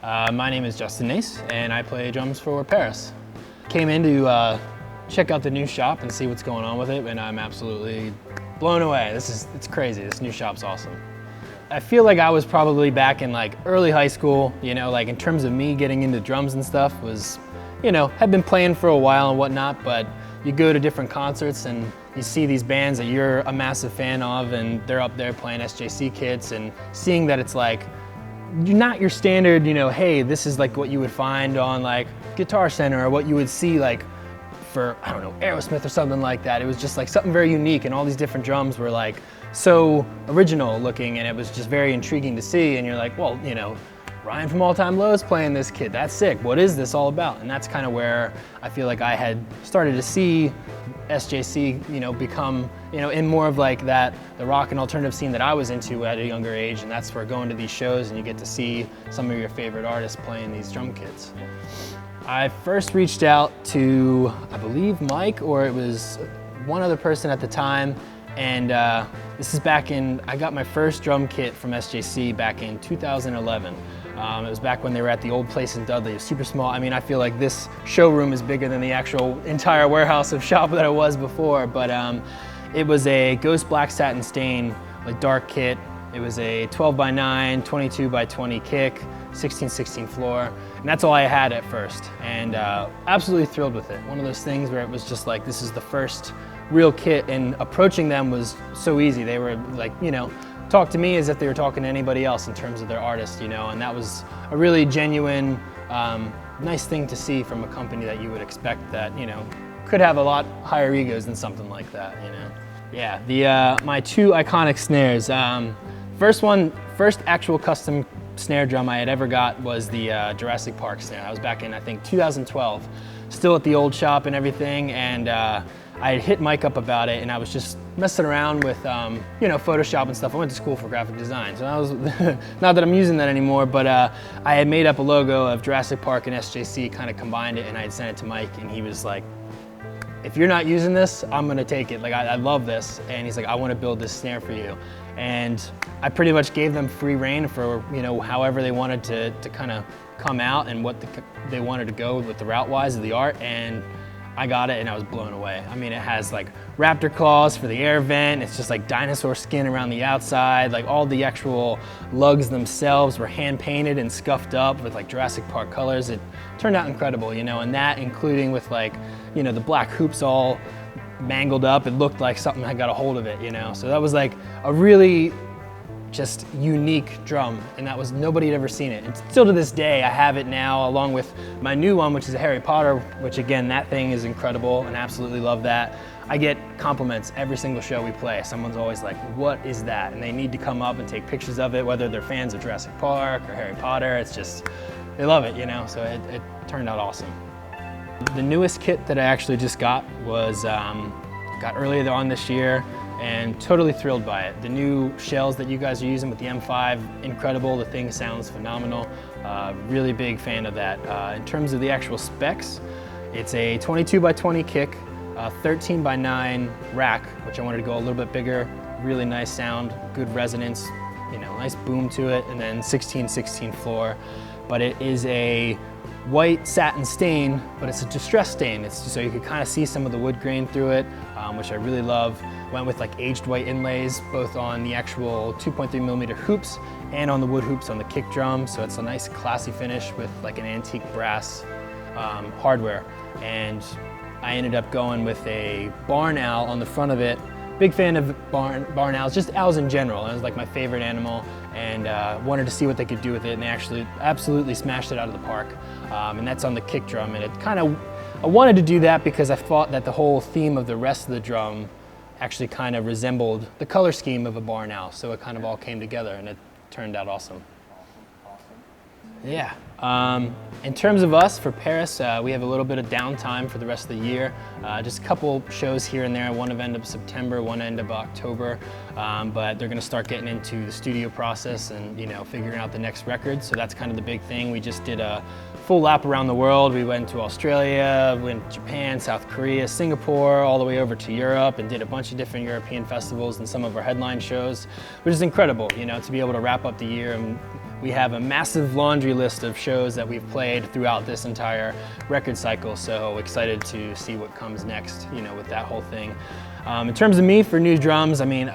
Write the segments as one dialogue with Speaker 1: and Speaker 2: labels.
Speaker 1: My name is Justin Nace, and I play drums for PVRIS. Came in to check out the new shop and see what's going on with it, and I'm absolutely blown away. It's crazy. This new shop's awesome. I feel like I was probably back in like early high school, you know, like in terms of me getting into drums and stuff was, you know, had been playing for a while and whatnot, but you go to different concerts and you see these bands that you're a massive fan of and they're up there playing SJC kits and seeing that it's like, not your standard, you know, hey, this is like what you would find on like Guitar Center or what you would see like for, I don't know, Aerosmith or something like that. It was just like something very unique, and all these different drums were like so original looking, and it was just very intriguing to see. And you're like, well, you know, Ryan from All Time Low's playing this kit. That's sick. What is this all about? And that's kind of where I feel like I had started to see SJC, you know, become, you know, in more of like that, the rock and alternative scene that I was into at a younger age. And that's where going to these shows and you get to see some of your favorite artists playing these drum kits. I first reached out to, I believe Mike, or it was one other person at the time. And this is back in, I got my first drum kit from SJC back in 2011. It was back when they were at the old place in Dudley. It was super small. I mean, I feel like this showroom is bigger than the actual entire warehouse of shop that I was before, but it was a ghost black satin stain, like dark kit. It was a 12x9, 22x20 kick, 16/16 floor, and that's all I had at first. And absolutely thrilled with it. One of those things where it was just like, this is the first real kit, and approaching them was so easy. They were like, you know, talk to me as if they were talking to anybody else in terms of their artist, you know, and that was a really genuine, nice thing to see from a company that you would expect that, you know, could have a lot higher egos than something like that, you know. Yeah, my two iconic snares. First actual custom snare drum I had ever got was the Jurassic Park snare. That was back in, I think, 2012. Still at the old shop and everything, and I had hit Mike up about it, and I was just messing around with, you know, Photoshop and stuff. I went to school for graphic design, so I was, not that I'm using that anymore, but I had made up a logo of Jurassic Park and SJC, kind of combined it, and I had sent it to Mike, and he was like, if you're not using this, I'm gonna take it. Like, I love this. And he's like, I wanna build this snare for you. And I pretty much gave them free reign for, you know, however they wanted to kind of come out and what they wanted to go with the route-wise of the art. And I got it and I was blown away. I mean, it has like raptor claws for the air vent. It's just like dinosaur skin around the outside. Like all the actual lugs themselves were hand painted and scuffed up with like Jurassic Park colors. It turned out incredible, you know, and that including with like, you know, the black hoops all mangled up. It looked like something had got a hold of it, you know. So that was like a really just unique drum, and that was, nobody had ever seen it. And still to this day, I have it now along with my new one, which is a Harry Potter, which again, that thing is incredible and absolutely love that. I get compliments every single show we play. Someone's always like, what is that? And they need to come up and take pictures of it, whether they're fans of Jurassic Park or Harry Potter. It's just, they love it, you know, so it turned out awesome. The newest kit that I actually just got was, got earlier on this year, and totally thrilled by it. The new shells that you guys are using with the M5, incredible. The thing sounds phenomenal. Really big fan of that. In terms of the actual specs, it's a 22x20 kick, 13x9 rack, which I wanted to go a little bit bigger. Really nice sound, good resonance, you know, nice boom to it, and then 16/16 floor. But it is a white satin stain, but it's a distress stain. It's so you can kind of see some of the wood grain through it, which I really love. Went with like aged white inlays, both on the actual 2.3mm hoops and on the wood hoops on the kick drum. So it's a nice classy finish with like an antique brass hardware. And I ended up going with a barn owl on the front of it. Big fan of barn owls, just owls in general. It was like my favorite animal, and wanted to see what they could do with it, and they actually absolutely smashed it out of the park. And that's on the kick drum, and it kind of, I wanted to do that because I thought that the whole theme of the rest of the drum actually kind of resembled the color scheme of a barn owl, so it kind of all came together, and it turned out awesome. Yeah. In terms of us for PVRIS, we have a little bit of downtime for the rest of the year. Just a couple shows here and there, one of end of September, one end of October. But they're gonna start getting into the studio process and, you know, figuring out the next record. So that's kind of the big thing. We just did a full lap around the world. We went to Australia, went to Japan, South Korea, Singapore, all the way over to Europe, and did a bunch of different European festivals and some of our headline shows, which is incredible, you know, to be able to wrap up the year and we have a massive laundry list of shows that we've played throughout this entire record cycle, so excited to see what comes next, you know, with that whole thing. In terms of me, for new drums, I mean,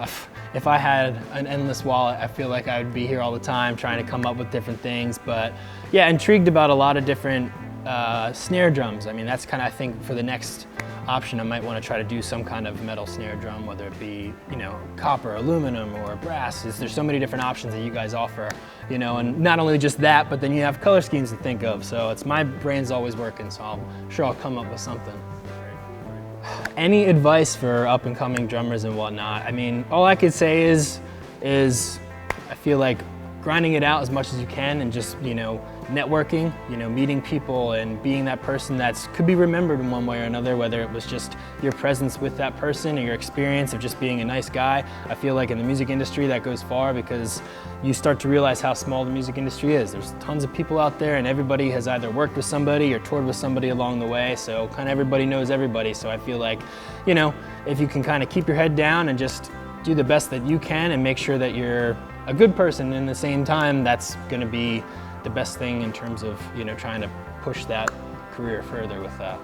Speaker 1: if I had an endless wallet, I feel like I would be here all the time trying to come up with different things, but yeah, intrigued about a lot of different snare drums. I mean, that's kind of, I think, for the next option, I might want to try to do some kind of metal snare drum, whether it be, you know, copper, aluminum, or brass. There's so many different options that you guys offer, you know, and not only just that, but then you have color schemes to think of. So it's, my brain's always working, so I'm sure I'll come up with something. Any advice for up and coming drummers and whatnot? I mean, all I could say is I feel like grinding it out as much as you can and just, you know, networking, you know, meeting people and being that person that's could be remembered in one way or another, whether it was just your presence with that person or your experience of just being a nice guy. I feel like in the music industry that goes far, because you start to realize how small the music industry is. There's tons of people out there and everybody has either worked with somebody or toured with somebody along the way, so kind of everybody knows everybody. So I feel like, you know, if you can kind of keep your head down and just do the best that you can and make sure that you're a good person in the same time, that's going to be the best thing in terms of, you know, trying to push that career further with that.